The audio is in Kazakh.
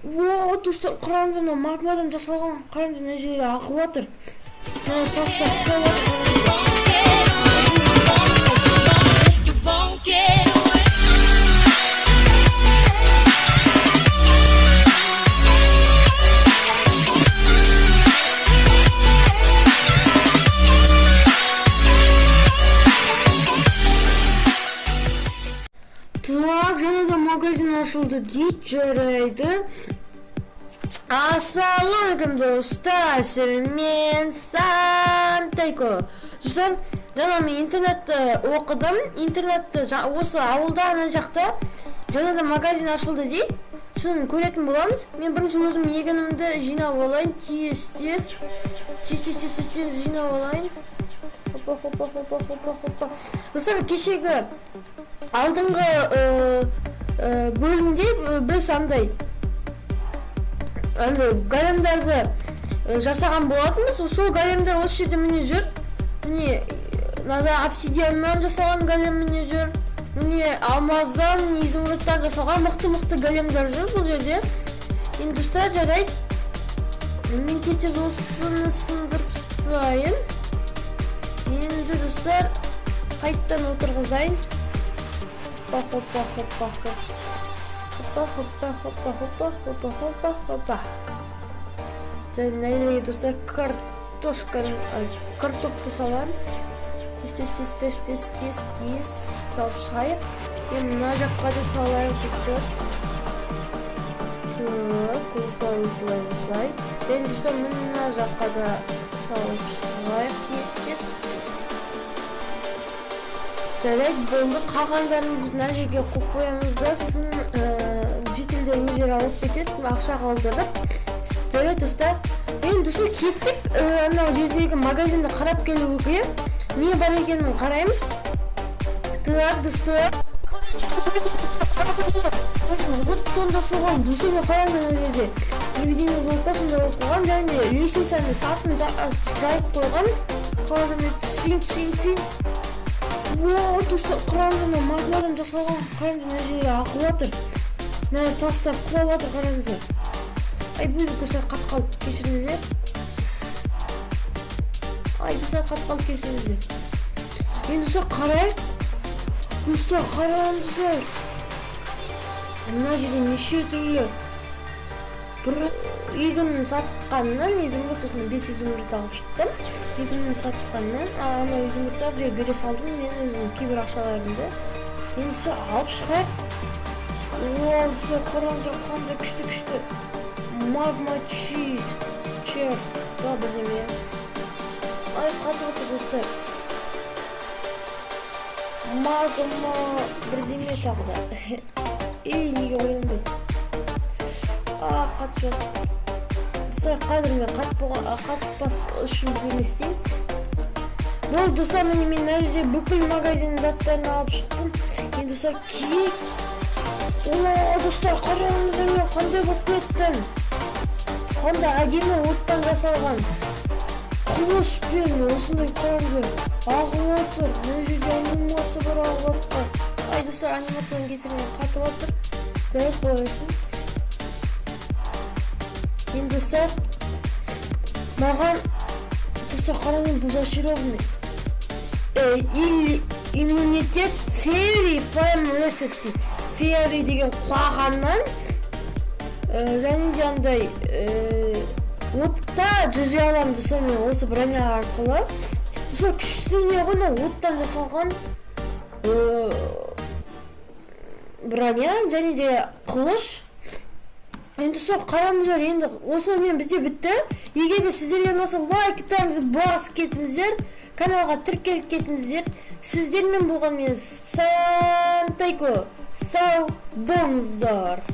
О, достар, қараңыздар, мына магмадан жасалған, қараңыздар, мына жерде ағып жатыр. Мына тастап қойып жатыр. Так, және де магазин ашылды дейді, жарайды. Ассалаумағалейкум достар, мен Сантайко. Достар, жаңа мен интернетті оқыдым. Интернетті осы ауылда ана жақта жаңа да магазин ашылды дейді. Соны көретін боламыз. Мен бірінші өзім егінімді жинап алайын. Тез жинап алайын. Хоппа. Достар, кешегі алдыңғы бөлімде біз андай големдарды жасаған болатынбыз. Сол големдер осы жерде міне жүр. Міне обсидианнан жасалған голем міне жүр. Міне алмаздан, изумрудтан жасалған мықты големдер жүр бұл жерде. Енді достар, жарайды. Мен тез осыны сындырып тастайын. Енді достар, қайттан отырғызайын. Хоппа. Және достар, картопты салам. Тез салып шығайық. Мына жаққа да салайық достар. Так, осылай. Және достар, мына жаққа да салып шығайық. Тез. Жарайды, болды. Қалғандарын біз мына жерге қойып қоямыз да, сосын жителдер өздері алып кетеді, ақша қалдырып. Жарайды достар. Енді достар, кеттік. Анау жердегі магазинді қарап келуге не бар екенін қараймыз. Так, достар. Оттан жасалған достар, қараңдар жерде. Невидимый болып па, сонда болып қойған. Және де лестницаны сатын жайып қойған. Қалғандар түсейін. О, достар, қараңыздар, магмадан жасалған, қараңыздар, мына жерде ағып жатыр. Мына тастар құлап жатыр, қараңыздар. Ай, болды достар, қатқалып кешіріңіздер. Енді достар, қарайық. Достар, қараңыздар. Мына жерде неше түрлі егінін сатқаннан, изумрудтың 5 изумруд алып шықтым. Егінін сатқаннан, ана изумрудтарды бере салдым мен өзім кейбір ақшаларымды. Енді алып шығайық. О, қараңыздар, қандай күшті. Магма чиз да бірдеме. Ай, қатып отыр достар. Магма бірдеме тағы да. Неге ойламайды. Қатып жатыр. Достар, қазір мен қатпас үшін білместейін. Бұл достар, мен мына жерде бүкіл магазин заттарын алып шықтым. Енді достар, кейік. О, достар, қараңыздар, мен қандай болып кеттім. Қандай әдемі оттан жасалған қылышпен осындай қараңыздар ағып отыр. Мына жерде анимация бар ағып жатқан. Ай, достар, анимацияның кесірінен қатып отыр. Көріп қойсын. Енді достар, маған достар, қараңыз, бұл зачарованный иммунитет Fairy Flame Reset дейді. Fairy деген құлағаннан және де андай отта жүзе аламын достар, мен осы броня арқылы. Достар, күшті не ғана оттан жасалған броня және де қылыш. Енді достар, қараңыздар, енді осы мен бізде бітті. Егер де сіздерге ұнаса лайктарыңызды басып кетіңіздер, каналға тіркеліп кетіңіздер. Сіздермен болған мен Сантайко. Сау болыңыздар.